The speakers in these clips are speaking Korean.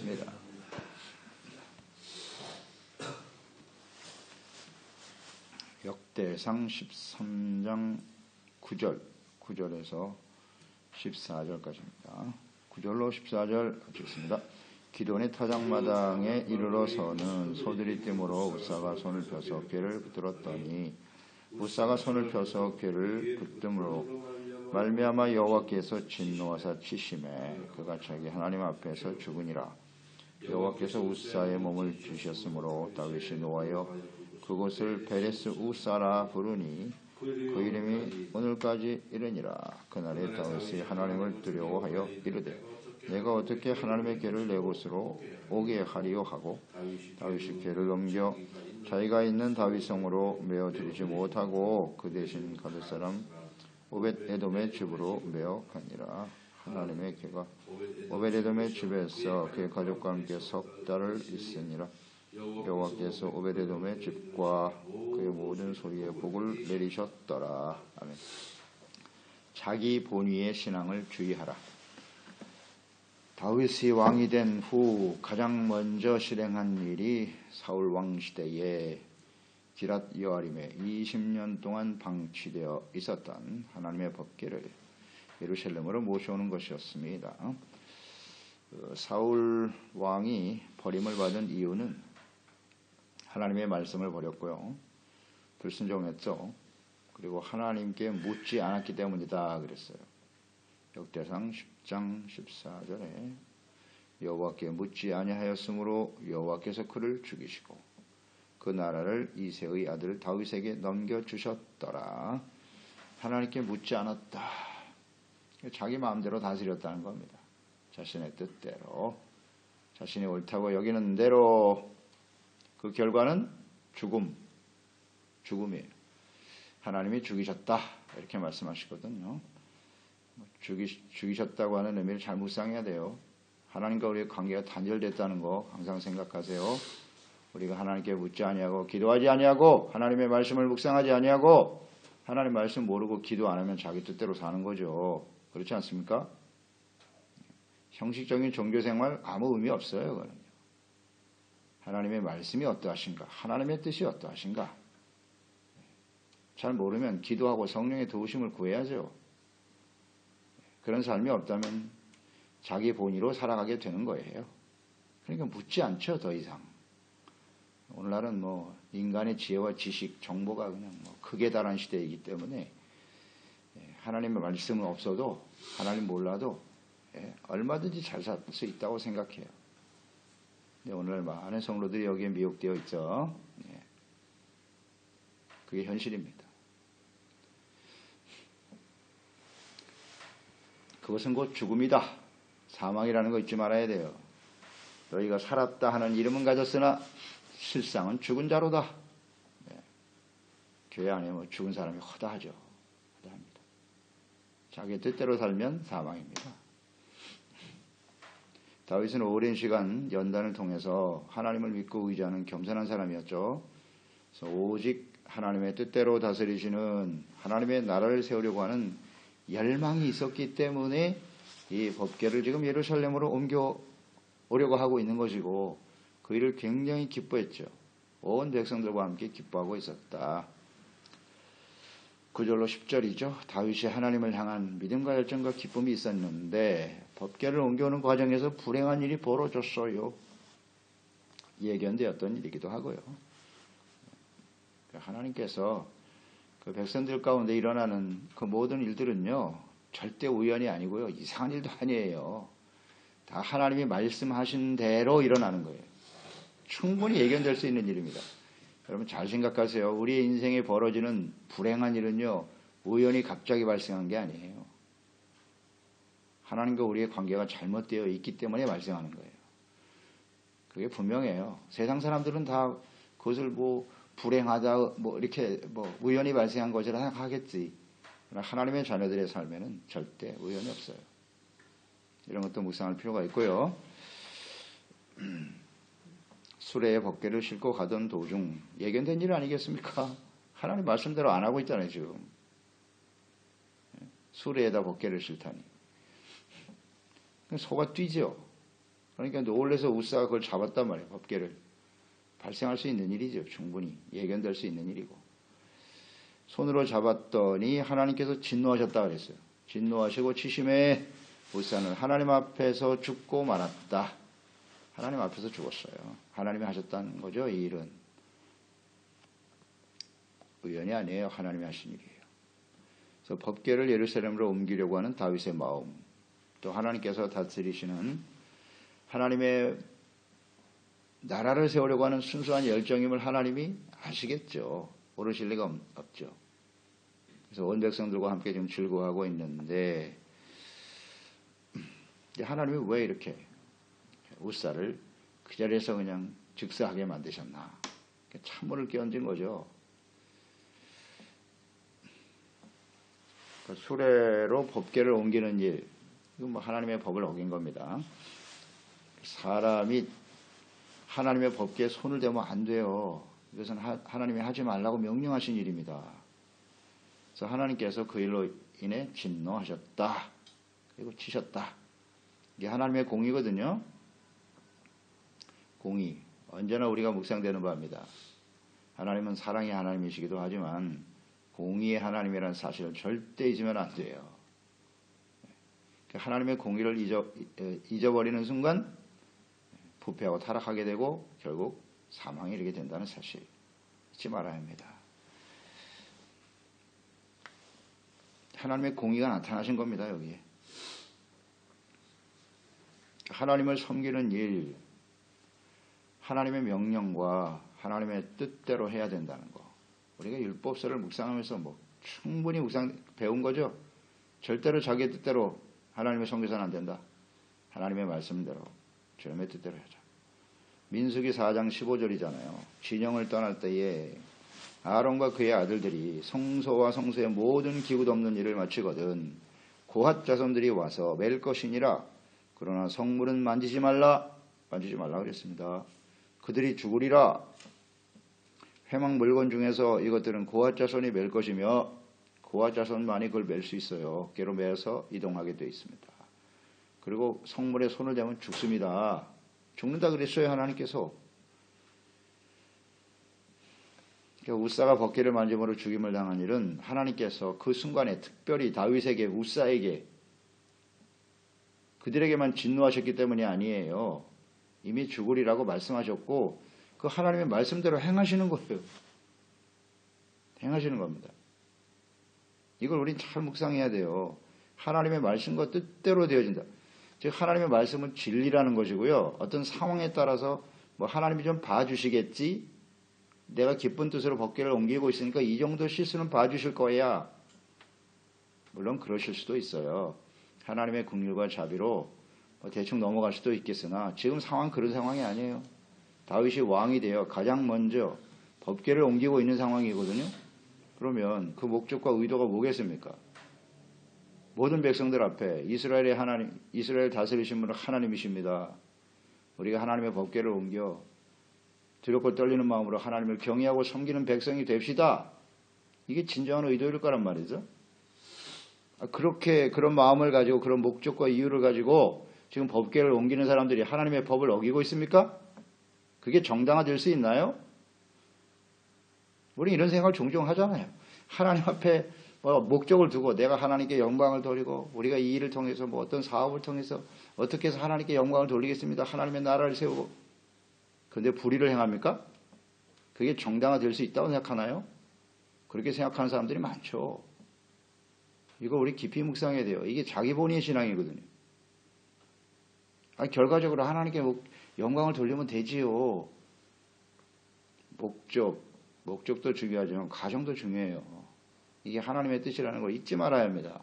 하겠습니다. 역대상 13장 9절에서 14절까지입니다. 9절로 14절 읽겠습니다. 기드온이 타작마당에 이르러서는 소들이 뜸으로 우사가 손을 펴서 궤를 붙들었더니 우사가 손을 펴서 궤를 붙듦으로 말미암아 여호와께서 진노하사 치심에 그가 자기 하나님 앞에서 죽으니라. 여호와께서 우사의 몸을 주셨으므로 다윗이 노하여 그곳을 베레스 우사라 부르니 그 이름이 오늘까지 이르니라. 그날에 다윗이 하나님을 두려워하여 이르되 내가 어떻게 하나님의 궤를 내 곳으로 오게 하리요 하고 다윗이 궤를 넘겨 자기가 있는 다윗성으로 메어 들이지 못하고 그 대신 가드 사람 오벳에돔의 집으로 메어 가니라. 하나님의 궤가 오벳에돔의 집에서 그의 가족과 함께 석 달을 있으니라. 여호와께서 오벳에돔의 집과 그의 모든 소리에 복을 내리셨더라. 아멘. 자기 본위의 신앙을 주의하라. 다윗이 왕이 된 후 가장 먼저 실행한 일이 사울 왕 시대에 기랏 여아림에 20년 동안 방치되어 있었던 하나님의 법궤를 예루살렘으로 모셔오는 것이었습니다. 사울 왕이 버림을 받은 이유는 하나님의 말씀을 버렸고요. 불순종했죠. 그리고 하나님께 묻지 않았기 때문이다 그랬어요. 역대상 10장 14절에 여호와께 묻지 아니하였으므로 여호와께서 그를 죽이시고 그 나라를 이새의 아들 다윗에게 넘겨주셨더라. 하나님께 묻지 않았다. 자기 마음대로 다스렸다는 겁니다. 자신의 뜻대로 자신이 옳다고 여기는 대로. 그 결과는 죽음이에요. 하나님이 죽이셨다 이렇게 말씀하시거든요. 죽이셨다고 하는 의미를 잘 묵상해야 돼요. 하나님과 우리의 관계가 단절됐다는 거 항상 생각하세요. 우리가 하나님께 묻지 아니하고 기도하지 아니하고 하나님의 말씀을 묵상하지 아니하고 하나님 말씀 모르고 기도 안 하면 자기 뜻대로 사는 거죠. 그렇지 않습니까? 형식적인 종교생활 아무 의미 없어요. 그거는요. 하나님의 말씀이 어떠하신가? 하나님의 뜻이 어떠하신가? 잘 모르면 기도하고 성령의 도우심을 구해야죠. 그런 삶이 없다면 자기 본의로 살아가게 되는 거예요. 그러니까 묻지 않죠, 더 이상. 오늘날은 인간의 지혜와 지식, 정보가 그냥 극에 달한 시대이기 때문에 하나님의 말씀은 없어도 하나님 몰라도 얼마든지 잘 살 수 있다고 생각해요. 오늘날 많은 성도들이 여기에 미혹되어 있죠. 그게 현실입니다. 그것은 곧 죽음이다. 사망이라는 거 잊지 말아야 돼요. 너희가 살았다 하는 이름은 가졌으나 실상은 죽은 자로다. 교회 안에 죽은 사람이 허다하죠. 허다합니다. 자기 뜻대로 살면 사망입니다. 다윗은 오랜 시간 연단을 통해서 하나님을 믿고 의지하는 겸손한 사람이었죠. 그래서 오직 하나님의 뜻대로 다스리시는 하나님의 나라를 세우려고 하는 열망이 있었기 때문에 이 법궤를 지금 예루살렘으로 옮겨오려고 하고 있는 것이고 그 일을 굉장히 기뻐했죠. 온 백성들과 함께 기뻐하고 있었다. 9절로 10절이죠. 다윗이 하나님을 향한 믿음과 열정과 기쁨이 있었는데 법궤를 옮겨오는 과정에서 불행한 일이 벌어졌어요. 예견되었던 일이기도 하고요. 하나님께서 그 백성들 가운데 일어나는 그 모든 일들은요, 절대 우연이 아니고요, 이상한 일도 아니에요. 다 하나님이 말씀하신 대로 일어나는 거예요. 충분히 예견될 수 있는 일입니다. 여러분 잘 생각하세요. 우리의 인생에 벌어지는 불행한 일은요, 우연히 갑자기 발생한 게 아니에요. 하나님과 우리의 관계가 잘못되어 있기 때문에 발생하는 거예요. 그게 분명해요. 세상 사람들은 다 그것을 불행하다, 이렇게 우연히 발생한 것이라 생각하겠지. 그러나 하나님의 자녀들의 삶에는 절대 우연이 없어요. 이런 것도 묵상할 필요가 있고요. 수레에 법궤를 싣고 가던 도중 예견된 일 아니겠습니까? 하나님 말씀대로 안 하고 있잖아요, 지금. 수레에다 법궤를 싣다니. 소가 뛰죠. 그러니까 놀래서 우사가 그걸 잡았단 말이에요. 법궤를. 발생할 수 있는 일이죠. 충분히 예견될 수 있는 일이고. 손으로 잡았더니 하나님께서 진노하셨다 그랬어요. 진노하시고 치심에 우사는 하나님 앞에서 죽고 말았다. 하나님 앞에서 죽었어요. 하나님이 하셨다는 거죠. 이 일은 우연이 아니에요. 하나님이 하신 일이에요. 그래서 법궤를 예루살렘으로 옮기려고 하는 다윗의 마음, 또 하나님께서 다스리시는 하나님의 나라를 세우려고 하는 순수한 열정임을 하나님이 아시겠죠. 모르실 리가 없죠. 그래서 온 백성들과 함께 지금 즐거워하고 있는데 하나님이 왜 이렇게 우사를 그 자리에서 그냥 즉사하게 만드셨나. 찬물을 끼얹은 거죠. 수레로 법궤를 옮기는 일, 이건 뭐 하나님의 법을 어긴 겁니다. 사람이 하나님의 법궤에 손을 대면 안 돼요. 이것은 하나님이 하지 말라고 명령하신 일입니다. 그래서 하나님께서 그 일로 인해 진노하셨다. 그리고 치셨다. 이게 하나님의 공의거든요. 공의. 언제나 우리가 묵상되는 바입니다. 하나님은 사랑의 하나님이시기도 하지만 공의의 하나님이라는 사실을 절대 잊으면 안 돼요. 하나님의 공의를 잊어버리는 순간 부패하고 타락하게 되고 결국 사망에 이르게 된다는 사실 잊지 말아야 합니다. 하나님의 공의가 나타나신 겁니다. 여기에 하나님을 섬기는 일, 하나님의 명령과 하나님의 뜻대로 해야 된다는 거. 우리가 율법서를 묵상하면서 충분히 배운 거죠. 절대로 자기의 뜻대로 하나님을 섬겨서는 안 된다. 하나님의 말씀대로 주님의 뜻대로 하자. 민수기 4장 15절이잖아요. 진영을 떠날 때에 아론과 그의 아들들이 성소와 성소의 모든 기구 없는 일을 마치거든 고핫 자손들이 와서 맬 것이니라. 그러나 성물은 만지지 말라 그랬습니다. 그들이 죽으리라. 회막 물건 중에서 이것들은 고핫 자손이 맬 것이며 고핫 자손만이 그걸 맬 수 있어요. 어깨로 매서 이동하게 되어 있습니다. 그리고 성물에 손을 대면 죽습니다. 죽는다 그랬어요. 하나님께서. 우사가 법궤를 만짐으로 죽임을 당한 일은 하나님께서 그 순간에 특별히 다윗에게, 우사에게, 그들에게만 진노하셨기 때문이 아니에요. 이미 죽으리라고 말씀하셨고 그 하나님의 말씀대로 행하시는 거예요. 행하시는 겁니다. 이걸 우린 잘 묵상해야 돼요. 하나님의 말씀과 뜻대로 되어진다. 즉 하나님의 말씀은 진리라는 것이고요. 어떤 상황에 따라서 하나님이 좀 봐주시겠지. 내가 기쁜 뜻으로 법궤를 옮기고 있으니까 이 정도 실수는 봐주실 거야. 물론 그러실 수도 있어요. 하나님의 긍휼과 자비로 대충 넘어갈 수도 있겠으나 지금 상황 그런 상황이 아니에요. 다윗이 왕이 되어 가장 먼저 법궤를 옮기고 있는 상황이거든요. 그러면 그 목적과 의도가 뭐겠습니까? 모든 백성들 앞에 이스라엘의 하나님, 이스라엘 다스리신 분은 하나님이십니다. 우리가 하나님의 법궤를 옮겨 두렵고 떨리는 마음으로 하나님을 경외하고 섬기는 백성이 됩시다. 이게 진정한 의도일 거란 말이죠. 그렇게 그런 마음을 가지고 그런 목적과 이유를 가지고 지금 법궤를 옮기는 사람들이 하나님의 법을 어기고 있습니까? 그게 정당화될 수 있나요? 우리 이런 생각을 종종 하잖아요. 하나님 앞에 목적을 두고 내가 하나님께 영광을 돌리고 우리가 이 일을 통해서 어떤 사업을 통해서 어떻게 해서 하나님께 영광을 돌리겠습니다. 하나님의 나라를 세우고. 그런데 불의를 행합니까? 그게 정당화될 수 있다고 생각하나요? 그렇게 생각하는 사람들이 많죠. 이거 우리 깊이 묵상해야 돼요. 이게 자기 본인의 신앙이거든요. 결과적으로 하나님께 영광을 돌리면 되지요. 목적도 중요하지만 과정도 중요해요. 이게 하나님의 뜻이라는 걸 잊지 말아야 합니다.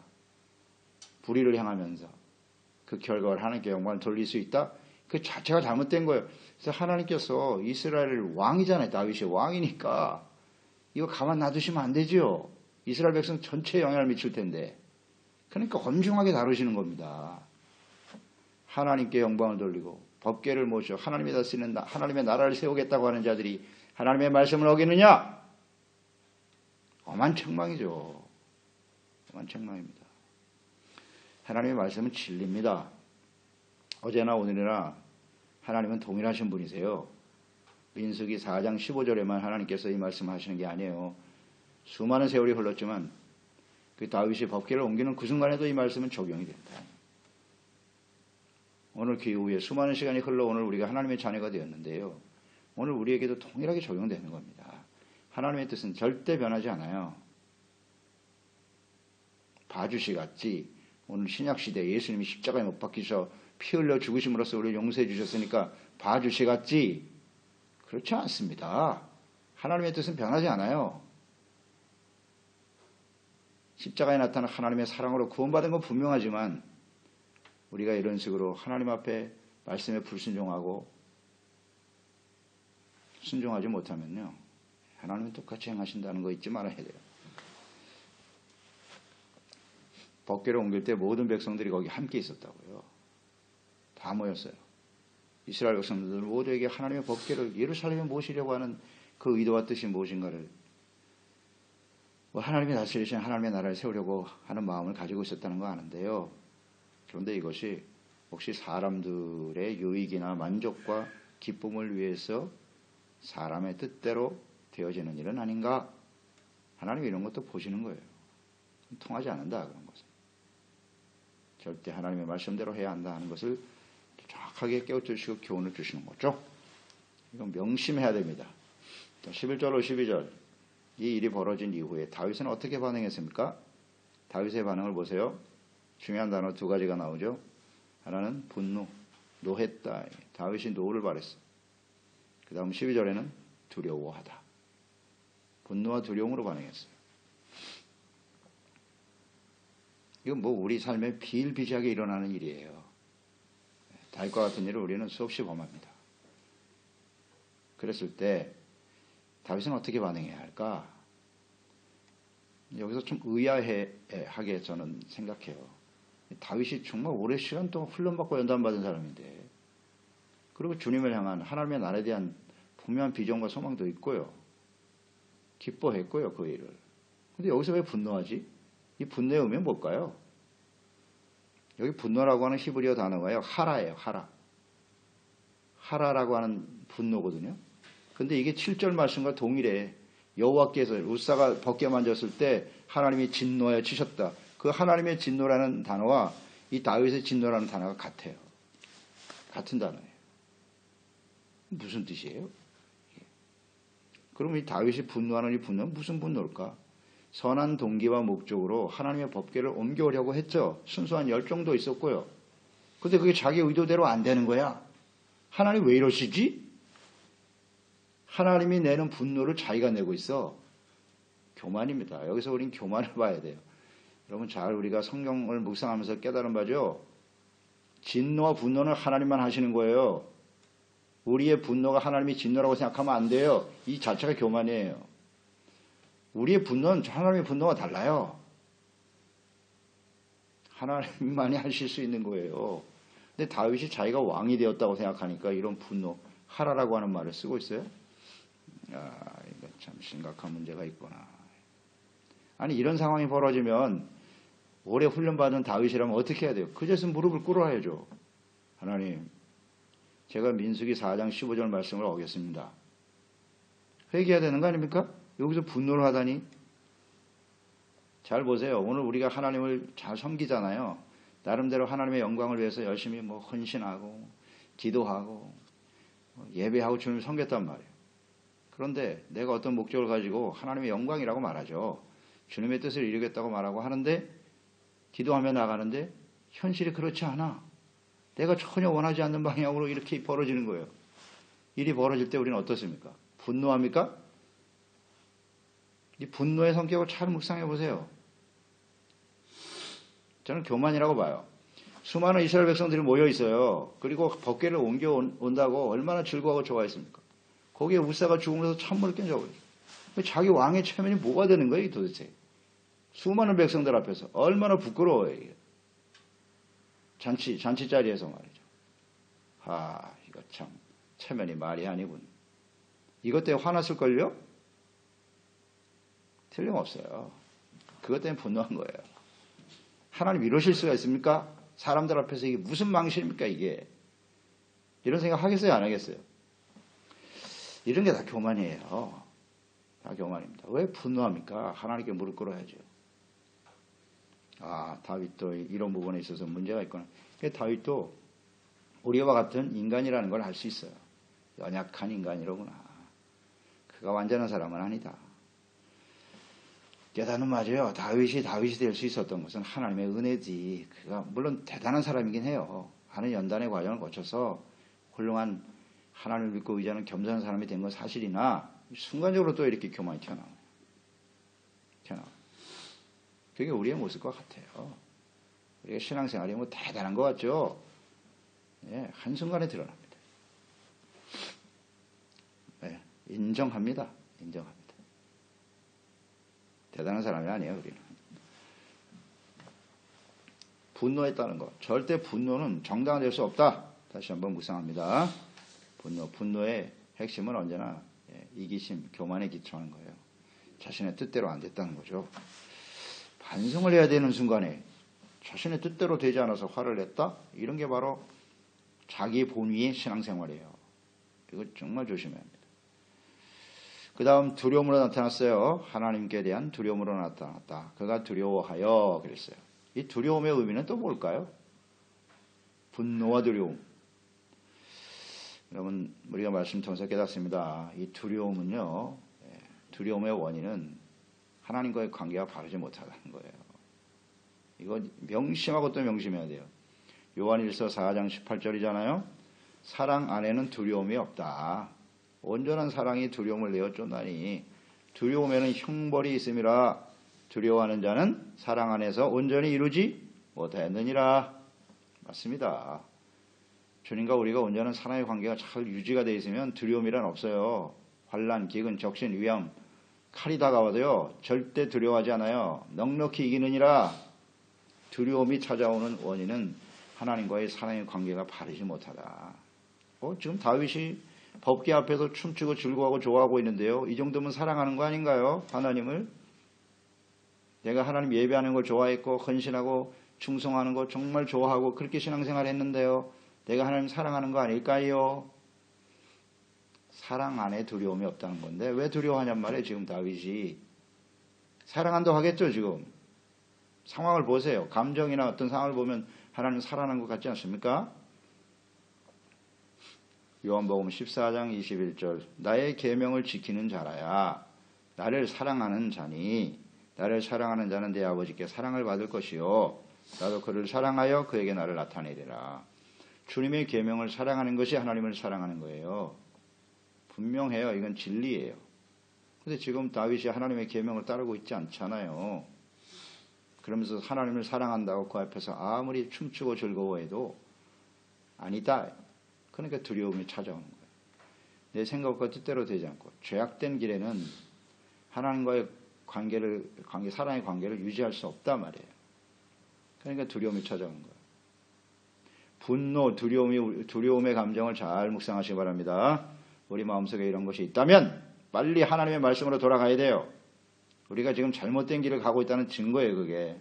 불의를 행하면서 그 결과를 하나님께 영광을 돌릴 수 있다? 그 자체가 잘못된 거예요. 그래서 하나님께서 이스라엘 왕이잖아요. 다윗이 왕이니까 이거 가만 놔두시면 안 되죠. 이스라엘 백성 전체에 영향을 미칠 텐데. 그러니까 엄중하게 다루시는 겁니다. 하나님께 영광을 돌리고 법궤를 모셔 하나님이 다스리는 하나님의 나라를 세우겠다고 하는 자들이 하나님의 말씀을 어기느냐? 엄한 책망이죠. 엄한 책망입니다. 하나님의 말씀은 진리입니다. 어제나 오늘이나 하나님은 동일하신 분이세요. 민수기 4장 15절에만 하나님께서 이 말씀하시는 게 아니에요. 수많은 세월이 흘렀지만 그 다윗이 법궤를 옮기는 그 순간에도 이 말씀은 적용이 된다. 오늘 그 이후에 수많은 시간이 흘러 오늘 우리가 하나님의 자녀가 되었는데요. 오늘 우리에게도 동일하게 적용되는 겁니다. 하나님의 뜻은 절대 변하지 않아요. 바주시 같지 오늘 신약시대 예수님이 십자가에 못 박히셔 피 흘려 죽으심으로써 우리를 용서해 주셨으니까 바주시 같지 그렇지 않습니다. 하나님의 뜻은 변하지 않아요. 십자가에 나타난 하나님의 사랑으로 구원받은 건 분명하지만 우리가 이런 식으로 하나님 앞에 말씀에 불순종하고 순종하지 못하면요. 하나님은 똑같이 행하신다는 거 잊지 말아야 돼요. 법궤를 옮길 때 모든 백성들이 거기 함께 있었다고요. 다 모였어요. 이스라엘 백성들 모두에게 하나님의 법궤를 예루살렘에 모시려고 하는 그 의도와 뜻이 무엇인가를 하나님이 다스리신 하나님의 나라를 세우려고 하는 마음을 가지고 있었다는 거 아는데요. 그런데 이것이 혹시 사람들의 유익이나 만족과 기쁨을 위해서 사람의 뜻대로 되어지는 일은 아닌가? 하나님이 이런 것도 보시는 거예요. 통하지 않는다 그런 것은. 절대 하나님의 말씀대로 해야 한다 하는 것을 정확하게 깨우쳐주시고 교훈을 주시는 거죠. 이건 명심해야 됩니다. 11절로 12절 이 일이 벌어진 이후에 다윗은 어떻게 반응했습니까? 다윗의 반응을 보세요. 중요한 단어 두 가지가 나오죠. 하나는 분노, 노했다. 다윗이 노를 발했어. 그 다음 12절에는 두려워하다. 분노와 두려움으로 반응했어요. 이건 뭐 우리 삶에 비일비재하게 일어나는 일이에요. 다윗과 같은 일을 우리는 수없이 범합니다. 그랬을 때 다윗은 어떻게 반응해야 할까? 여기서 좀 의아하게 저는 생각해요. 다윗이 정말 오랜 시간 동안 훈련받고 연단받은 사람인데 그리고 주님을 향한 하나님의 나라에 대한 분명한 비전과 소망도 있고요. 기뻐했고요. 그 일을. 근데 여기서 왜 분노하지? 이 분노의 의미는 뭘까요? 여기 분노라고 하는 히브리어 단어가요. 하라예요. 하라. 하라라고 하는 분노거든요. 근데 이게 7절 말씀과 동일해. 여호와께서 우사가 벗겨 만졌을 때 하나님이 진노하여 치셨다. 그 하나님의 진노라는 단어와 이 다윗의 진노라는 단어가 같아요. 같은 단어예요. 무슨 뜻이에요? 그럼 이 다윗이 분노하는 이 분노는 무슨 분노일까? 선한 동기와 목적으로 하나님의 법궤를 옮겨오려고 했죠. 순수한 열정도 있었고요. 근데 그게 자기 의도대로 안 되는 거야. 하나님 왜 이러시지? 하나님이 내는 분노를 자기가 내고 있어. 교만입니다. 여기서 우린 교만을 봐야 돼요. 여러분 잘 우리가 성경을 묵상하면서 깨달은 바죠. 진노와 분노는 하나님만 하시는 거예요. 우리의 분노가 하나님이 진노라고 생각하면 안 돼요. 이 자체가 교만이에요. 우리의 분노는 하나님의 분노가 달라요. 하나님만이 하실 수 있는 거예요. 근데 다윗이 자기가 왕이 되었다고 생각하니까 이런 분노, 하라라고 하는 말을 쓰고 있어요. 이거 참 심각한 문제가 있구나. 아니 이런 상황이 벌어지면 오래 훈련받은 다윗이라면 어떻게 해야 돼요? 그제서 무릎을 꿇어야죠. 하나님, 제가 민수기 4장 15절 말씀을 어겼습니다. 회개해야 되는 거 아닙니까? 여기서 분노를 하다니. 잘 보세요. 오늘 우리가 하나님을 잘 섬기잖아요. 나름대로 하나님의 영광을 위해서 열심히 헌신하고 기도하고 예배하고 주님을 섬겼단 말이에요. 그런데 내가 어떤 목적을 가지고 하나님의 영광이라고 말하죠. 주님의 뜻을 이루겠다고 말하고 하는데 기도하며 나가는데 현실이 그렇지 않아. 내가 전혀 원하지 않는 방향으로 이렇게 벌어지는 거예요. 일이 벌어질 때 우리는 어떻습니까? 분노합니까? 이 분노의 성격을 잘 묵상해 보세요. 저는 교만이라고 봐요. 수많은 이스라엘 백성들이 모여 있어요. 그리고 법궤를 옮겨온다고 얼마나 즐거워하고 좋아했습니까? 거기에 우사가 죽으면서 찬물을 껴줘버려요. 자기 왕의 체면이 뭐가 되는 거예요, 도대체? 수많은 백성들 앞에서 얼마나 부끄러워요, 이게. 잔치 자리에서 말이죠. 이거 참 체면이 말이 아니군. 이것 때문에 화났을걸요? 틀림없어요. 그것 때문에 분노한 거예요. 하나님 이러실 수가 있습니까? 사람들 앞에서 이게 무슨 망신입니까, 이게? 이런 생각 하겠어요? 안 하겠어요? 이런 게 다 교만이에요. 다 교만입니다. 왜 분노합니까? 하나님께 무릎 꿇어야죠. 다윗도 이런 부분에 있어서 문제가 있구나. 다윗도 우리와 같은 인간이라는 걸 알 수 있어요. 연약한 인간이로구나. 그가 완전한 사람은 아니다. 깨닫는 맞아요. 다윗이 될 수 있었던 것은 하나님의 은혜지. 그가 물론 대단한 사람이긴 해요. 하는 연단의 과정을 거쳐서 훌륭한 하나님을 믿고 의지하는 겸손한 사람이 된 건 사실이나 순간적으로 또 이렇게 교만이 튀어나와요. 그게 우리의 모습과 같아요. 우리가 신앙생활이 뭐 대단한 것 같죠? 예, 한순간에 드러납니다. 예, 인정합니다. 대단한 사람이 아니에요, 우리는. 분노했다는 것. 절대 분노는 정당화될 수 없다. 다시 한번 묵상합니다. 분노의 핵심은 언제나 이기심, 교만에 기초하는 거예요. 자신의 뜻대로 안 됐다는 거죠. 반성을 해야 되는 순간에 자신의 뜻대로 되지 않아서 화를 냈다? 이런 게 바로 자기 본위의 신앙생활이에요. 이거 정말 조심해야 합니다. 그 다음 두려움으로 나타났어요. 하나님께 대한 두려움으로 나타났다. 그가 두려워하여 그랬어요. 이 두려움의 의미는 또 뭘까요? 분노와 두려움. 여러분 우리가 말씀 통해서 깨닫습니다. 이 두려움은요. 두려움의 원인은 하나님과의 관계가 바르지 못하다는 거예요. 이거 명심하고 또 명심해야 돼요. 요한일서 4장 18절이잖아요. 사랑 안에는 두려움이 없다. 온전한 사랑이 두려움을 내어 쫓나니 두려움에는 형벌이 있음이라. 두려워하는 자는 사랑 안에서 온전히 이루지 못하였느니라. 맞습니다. 주님과 우리가 온전한 사랑의 관계가 잘 유지가 되어 있으면 두려움이란 없어요. 환난, 기근, 적신, 위험, 칼이 다가와도요 절대 두려워하지 않아요. 넉넉히 이기느니라. 두려움이 찾아오는 원인은 하나님과의 사랑의 관계가 바르지 못하다. 지금 다윗이 법궤 앞에서 춤추고 즐거워하고 좋아하고 있는데요. 이 정도면 사랑하는 거 아닌가요? 하나님을. 내가 하나님 예배하는 걸 좋아했고 헌신하고 충성하는 거 정말 좋아하고 그렇게 신앙생활 했는데요. 내가 하나님 사랑하는 거 아닐까요? 사랑 안에 두려움이 없다는 건데 왜 두려워하냔 말이에요. 지금 다윗이 사랑한다고 하겠죠. 지금 상황을 보세요. 감정이나 어떤 상황을 보면 하나님 사랑하는 것 같지 않습니까? 요한복음 14장 21절 나의 계명을 지키는 자라야 나를 사랑하는 자니 나를 사랑하는 자는 내 아버지께 사랑을 받을 것이요 나도 그를 사랑하여 그에게 나를 나타내리라. 주님의 계명을 사랑하는 것이 하나님을 사랑하는 거예요. 분명해요. 이건 진리예요. 근데 지금 다윗이 하나님의 계명을 따르고 있지 않잖아요. 그러면서 하나님을 사랑한다고 그 앞에서 아무리 춤추고 즐거워해도 아니다. 그러니까 두려움이 찾아오는 거예요. 내 생각과 뜻대로 되지 않고 죄악된 길에는 하나님과의 사랑의 관계를 유지할 수 없단 말이에요. 그러니까 두려움이 찾아오는 거예요. 분노, 두려움의 감정을 잘 묵상하시기 바랍니다. 우리 마음속에 이런 것이 있다면 빨리 하나님의 말씀으로 돌아가야 돼요. 우리가 지금 잘못된 길을 가고 있다는 증거예요. 그게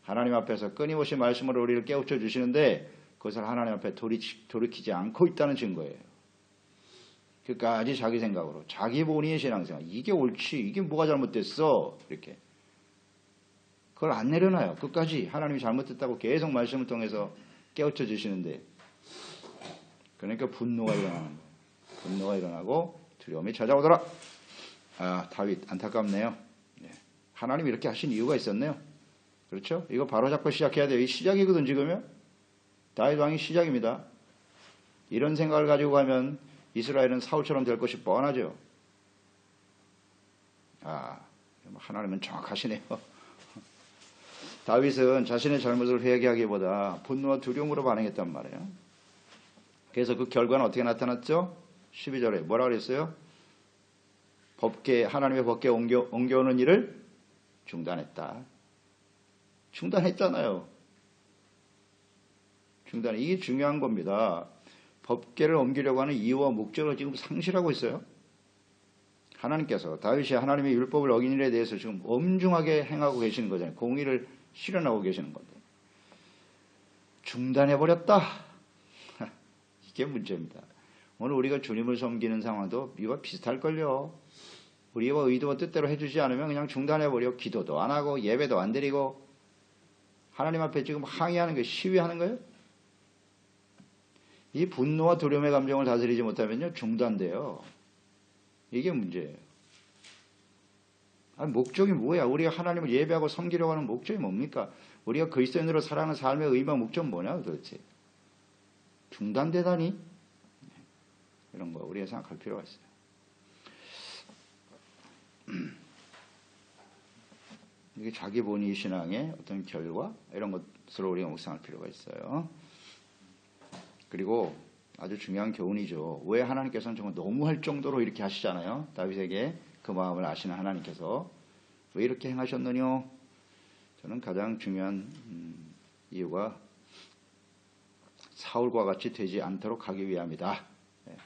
하나님 앞에서 끊임없이 말씀으로 우리를 깨우쳐 주시는데 그것을 하나님 앞에 돌이키지 않고 있다는 증거예요. 끝까지 자기 생각으로 자기 본위의 신앙생활 이게 옳지 이게 뭐가 잘못됐어 이렇게 그걸 안 내려놔요. 끝까지 하나님이 잘못됐다고 계속 말씀을 통해서 깨우쳐 주시는데 그러니까 분노가 일어나는 거예요. 분노가 일어나고 두려움이 찾아오더라. 다윗 안타깝네요. 하나님이 이렇게 하신 이유가 있었네요. 그렇죠? 이거 바로 잡고 시작해야 돼요. 이 시작이거든 지금요. 다윗 왕이 시작입니다. 이런 생각을 가지고 가면 이스라엘은 사울처럼 될 것이 뻔하죠. 하나님은 정확하시네요. 다윗은 자신의 잘못을 회개하기보다 분노와 두려움으로 반응했단 말이에요. 그래서 그 결과는 어떻게 나타났죠? 12절에 뭐라 그랬어요? 하나님의 법궤 옮겨오는 일을 중단했다. 중단했잖아요. 이게 중요한 겁니다. 법궤를 옮기려고 하는 이유와 목적을 지금 상실하고 있어요. 하나님께서 다윗이 하나님의 율법을 어긴 일에 대해서 지금 엄중하게 행하고 계시는 거잖아요. 공의를 실현하고 계시는 건데 중단해버렸다. 이게 문제입니다. 오늘 우리가 주님을 섬기는 상황도 이와 비슷할걸요. 우리가 의도와 뜻대로 해주지 않으면 그냥 중단해버려. 기도도 안 하고 예배도 안 드리고 하나님 앞에 지금 항의하는 거예요. 시위하는 거예요. 이 분노와 두려움의 감정을 다스리지 못하면요 중단돼요. 이게 문제예요. 아니, 목적이 뭐야? 우리가 하나님을 예배하고 섬기려고 하는 목적이 뭡니까? 우리가 그리스도인으로 살아가는 삶의 의미와 목적은 뭐냐 도대체? 중단되다니? 이런 거 우리가 생각할 필요가 있어요. 이게 자기 본위 신앙의 어떤 결과 이런 것으로 우리가 묵상할 필요가 있어요. 그리고 아주 중요한 교훈이죠. 왜 하나님께서는 정말 너무할 정도로 이렇게 하시잖아요. 다윗에게 그 마음을 아시는 하나님께서 왜 이렇게 행하셨느냐? 저는 가장 중요한 이유가 사울과 같이 되지 않도록 하기 위함이다.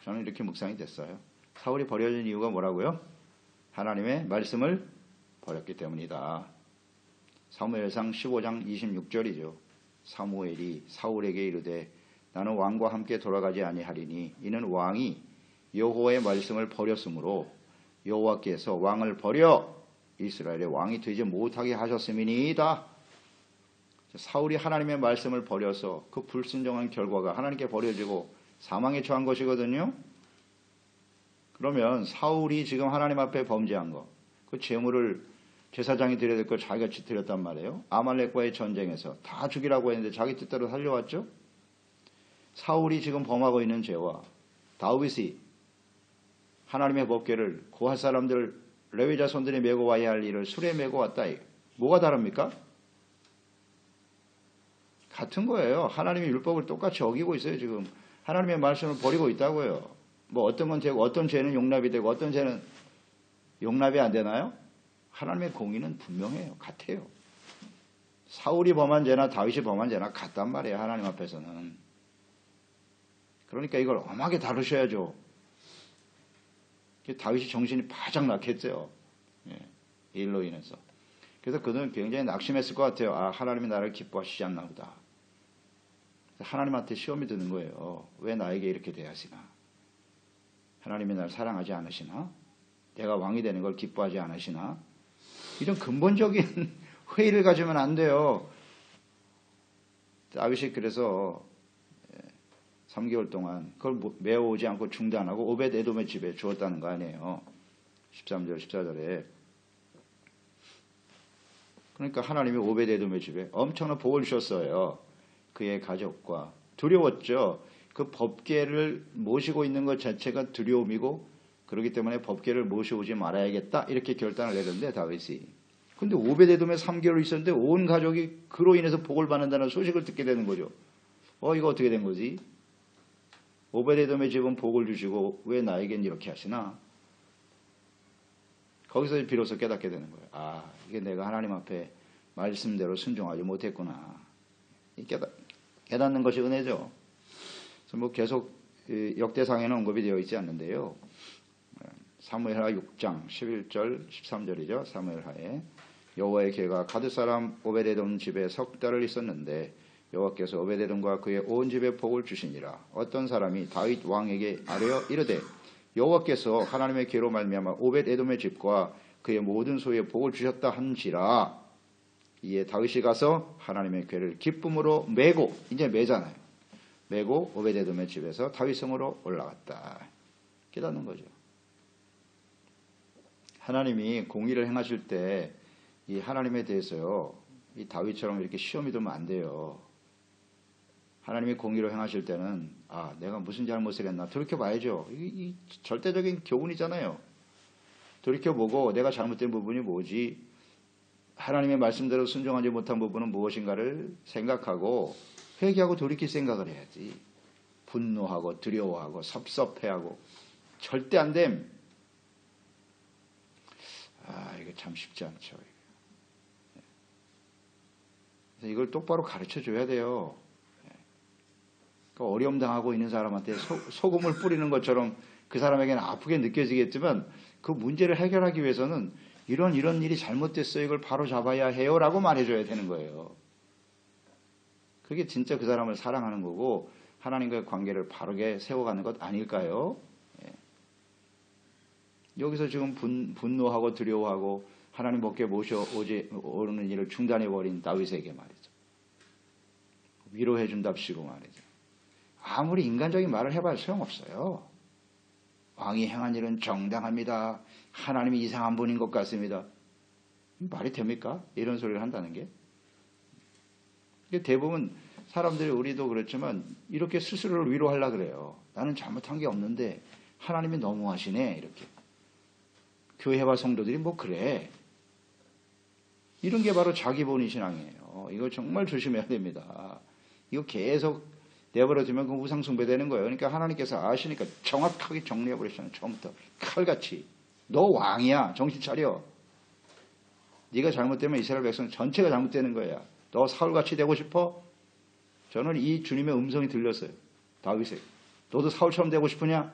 저는 이렇게 묵상이 됐어요. 사울이 버려진 이유가 뭐라고요? 하나님의 말씀을 버렸기 때문이다. 사무엘상 15장 26절이죠. 사무엘이 사울에게 이르되 나는 왕과 함께 돌아가지 아니하리니 이는 왕이 여호와의 말씀을 버렸으므로 여호와께서 왕을 버려 이스라엘의 왕이 되지 못하게 하셨음이니이다. 사울이 하나님의 말씀을 버려서 그 불순종한 결과가 하나님께 버려지고 사망에 처한 것이거든요. 그러면 사울이 지금 하나님 앞에 범죄한 거, 그 제물을 제사장이 드려야 될 걸 자기가 드렸단 말이에요. 아말렉과의 전쟁에서 다 죽이라고 했는데 자기 뜻대로 살려왔죠. 사울이 지금 범하고 있는 죄와 다윗이 하나님의 법궤를 고할 사람들 레위 자손들이 메고 와야 할 일을 수레에 메고 왔다. 뭐가 다릅니까? 같은 거예요. 하나님의 율법을 똑같이 어기고 있어요. 지금 하나님의 말씀을 버리고 있다고요. 뭐 어떤 건 되고 어떤 죄는 용납이 되고 어떤 죄는 용납이 안 되나요? 하나님의 공의는 분명해요. 같아요. 사울이 범한 죄나 다윗이 범한 죄나 같단 말이에요. 하나님 앞에서는. 그러니까 이걸 엄하게 다루셔야죠. 다윗이 정신이 바짝 났겠죠. 이 일로 인해서. 그래서 그는 굉장히 낙심했을 것 같아요. 아, 하나님이 나를 기뻐하시지 않나 보다. 하나님한테 시험이 드는 거예요. 왜 나에게 이렇게 대하시나? 하나님이 나를 사랑하지 않으시나? 내가 왕이 되는 걸 기뻐하지 않으시나? 이런 근본적인 회의를 가지면 안 돼요. 다윗이 그래서 3개월 동안 그걸 메워오지 않고 중단하고 오벳 에돔의 집에 주었다는 거 아니에요. 13절 14절에. 그러니까 하나님이 오벳 에돔의 집에 엄청난 복을 주셨어요. 그의 가족과. 두려웠죠. 그 법궤를 모시고 있는 것 자체가 두려움이고 그렇기 때문에 법궤를 모셔오지 말아야겠다 이렇게 결단을 내렸는데 다윗이. 근데 오벳 에돔에 3개월 있었는데 온 가족이 그로 인해서 복을 받는다는 소식을 듣게 되는 거죠. 이거 어떻게 된 거지? 오벳 에돔의 집은 복을 주시고 왜 나에겐 이렇게 하시나? 거기서 비로소 깨닫게 되는 거예요. 아, 이게 내가 하나님 앞에 말씀대로 순종하지 못했구나. 깨닫는 것이 은혜죠. 그래서 뭐 계속 역대상에는 언급이 되어 있지 않는데요. 사무엘하 6장 11절 13절이죠. 사무엘하에 여호와의 계가 가드 사람 오벳 에돔 집에 석 달을 있었는데 여호와께서 오벳 에돔과 그의 온 집에 복을 주시니라. 어떤 사람이 다윗 왕에게 아뢰어 이르되 여호와께서 하나님의 계로 말미암아 오벳 에돔의 집과 그의 모든 소유에 복을 주셨다 한지라. 이에 다윗이 가서 하나님의 궤를 기쁨으로 메고, 이제 메잖아요. 메고 오벳 에돔의 집에서 다윗 성으로 올라갔다. 깨닫는 거죠. 하나님이 공의를 행하실 때 이 하나님에 대해서요, 이 다윗처럼 이렇게 시험이 들면 안 돼요. 하나님이 공의로 행하실 때는 아, 내가 무슨 잘못을 했나 돌이켜봐야죠. 이 절대적인 교훈이잖아요. 돌이켜보고 내가 잘못된 부분이 뭐지? 하나님의 말씀대로 순종하지 못한 부분은 무엇인가를 생각하고 회개하고 돌이킬 생각을 해야지. 분노하고 두려워하고 섭섭해하고 절대 안 됨. 아, 이거 참 쉽지 않죠. 그래서 이걸 똑바로 가르쳐줘야 돼요. 어려움 당하고 있는 사람한테 소금을 뿌리는 것처럼 그 사람에게는 아프게 느껴지겠지만 그 문제를 해결하기 위해서는 이런 일이 잘못됐어요. 이걸 바로 잡아야 해요. 라고 말해줘야 되는 거예요. 그게 진짜 그 사람을 사랑하는 거고 하나님과의 관계를 바르게 세워가는 것 아닐까요? 예. 여기서 지금 분노하고 두려워하고 하나님 밖에 모셔오는 일을 중단해버린 다윗에게 말이죠. 위로해준답시고 말이죠. 아무리 인간적인 말을 해봐야 소용없어요. 왕이 행한 일은 정당합니다. 하나님이 이상한 분인 것 같습니다. 말이 됩니까? 이런 소리를 한다는 게. 대부분 사람들이 우리도 그렇지만 이렇게 스스로를 위로하려고 그래요. 나는 잘못한 게 없는데 하나님이 너무하시네 이렇게. 교회와 성도들이 뭐 그래. 이런 게 바로 자기 본위 신앙이에요. 이거 정말 조심해야 됩니다. 이거 계속 내버려두면 그 우상 숭배되는 거예요. 그러니까 하나님께서 아시니까 정확하게 정리해버리시잖아요. 처음부터 칼같이. 너 왕이야. 정신 차려. 네가 잘못되면 이스라엘 백성 전체가 잘못되는 거야. 너 사울같이 되고 싶어? 저는 이 주님의 음성이 들렸어요. 다윗에. 너도 사울처럼 되고 싶으냐?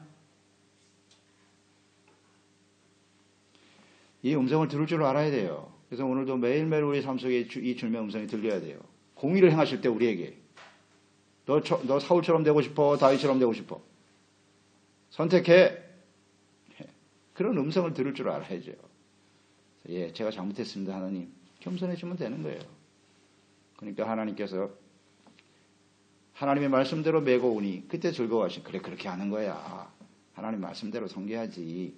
이 음성을 들을 줄 알아야 돼요. 그래서 오늘도 매일매일 우리 삶 속에 이 주님의 음성이 들려야 돼요. 공의를 행하실 때 우리에게. 너 사울처럼 되고 싶어? 다윗처럼 되고 싶어? 선택해. 그런 음성을 들을 줄 알아야죠. 예, 제가 잘못했습니다, 하나님. 겸손해지면 되는 거예요. 그러니까 하나님께서 하나님의 말씀대로 메고 오니 그때 즐거워하신. 그래, 그렇게 하는 거야. 하나님 말씀대로 섬겨야지.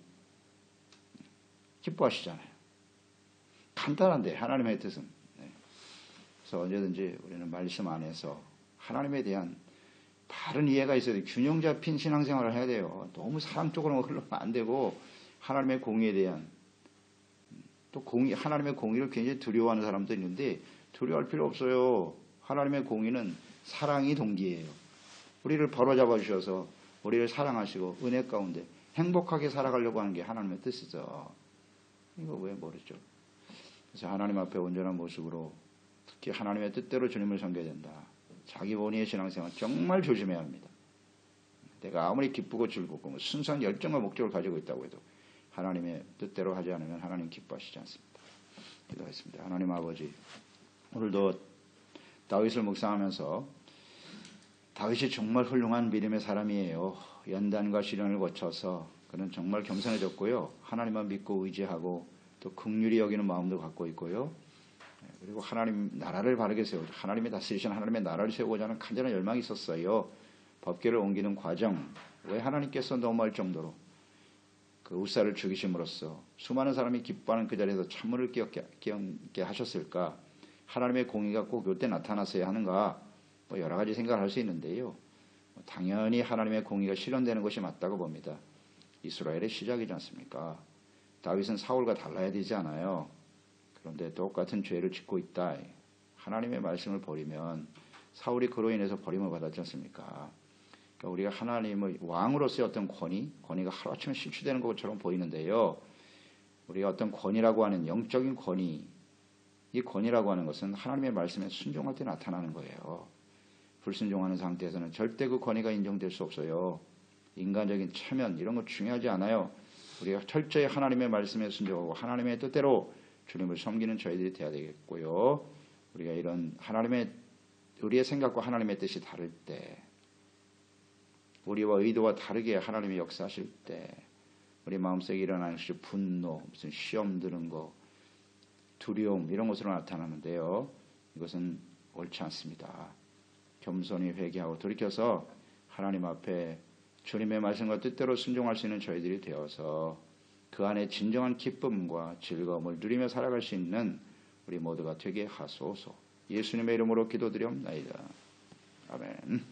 기뻐하시잖아요. 간단한데 하나님의 뜻은. 네. 그래서 언제든지 우리는 말씀 안에서 하나님에 대한 바른 이해가 있어야 돼요. 균형 잡힌 신앙생활을 해야 돼요. 너무 사랑 쪽으로 흘러면 안 되고 하나님의 공의에 대한 또 하나님의 공의를 굉장히 두려워하는 사람도 있는데 두려워할 필요 없어요. 하나님의 공의는 사랑이 동기예요. 우리를 바로잡아 주셔서 우리를 사랑하시고 은혜 가운데 행복하게 살아가려고 하는 게 하나님의 뜻이죠. 이거 왜 모르죠? 그래서 하나님 앞에 온전한 모습으로 특히 하나님의 뜻대로 주님을 섬겨야 된다. 자기 본위의 신앙생활 정말 조심해야 합니다. 내가 아무리 기쁘고 즐겁고 순수한 열정과 목적을 가지고 있다고 해도 하나님의 뜻대로 하지 않으면 하나님 기뻐하시지 않습니다. 기도하겠습니다. 하나님 아버지, 오늘도 다윗을 묵상하면서 다윗이 정말 훌륭한 믿음의 사람이에요. 연단과 시련을 거쳐서 그는 정말 겸손해졌고요. 하나님만 믿고 의지하고 또 긍휼히 여기는 마음도 갖고 있고요. 그리고 하나님 나라를 바르게 세우고 하나님이 다스리신 하나님의 나라를 세우고자 하는 간절한 열망이 있었어요. 법궤를 옮기는 과정, 왜 하나님께서 너무할 정도로 그 우사를 죽이심으로써 수많은 사람이 기뻐하는 그 자리에서 찬물을 끼얹게 하셨을까? 하나님의 공의가 꼭 이때 나타났어야 하는가? 뭐 여러 가지 생각을 할 수 있는데요. 당연히 하나님의 공의가 실현되는 것이 맞다고 봅니다. 이스라엘의 시작이지 않습니까? 다윗은 사울과 달라야 되지 않아요. 그런데 똑같은 죄를 짓고 있다. 하나님의 말씀을 버리면 사울이 그로 인해서 버림을 받았지 않습니까? 그러니까 우리가 하나님의 왕으로서의 어떤 권위가 하루아침에 실추되는 것처럼 보이는데요. 우리가 어떤 권위라고 하는 영적인 권위, 이 권위라고 하는 것은 하나님의 말씀에 순종할 때 나타나는 거예요. 불순종하는 상태에서는 절대 그 권위가 인정될 수 없어요. 인간적인 체면 이런 거 중요하지 않아요. 우리가 철저히 하나님의 말씀에 순종하고 하나님의 뜻대로 주님을 섬기는 저희들이 되어야 되겠고요. 우리가 이런 우리의 생각과 하나님의 뜻이 다를 때, 우리와 의도와 다르게 하나님이 역사하실 때, 우리 마음속에 일어나는 분노, 무슨 시험 드는 거, 두려움 이런 것으로 나타나는데요. 이것은 옳지 않습니다. 겸손히 회개하고 돌이켜서 하나님 앞에 주님의 말씀과 뜻대로 순종할 수 있는 저희들이 되어서 그 안에 진정한 기쁨과 즐거움을 누리며 살아갈 수 있는 우리 모두가 되게 하소서. 예수님의 이름으로 기도드리옵나이다. 아멘.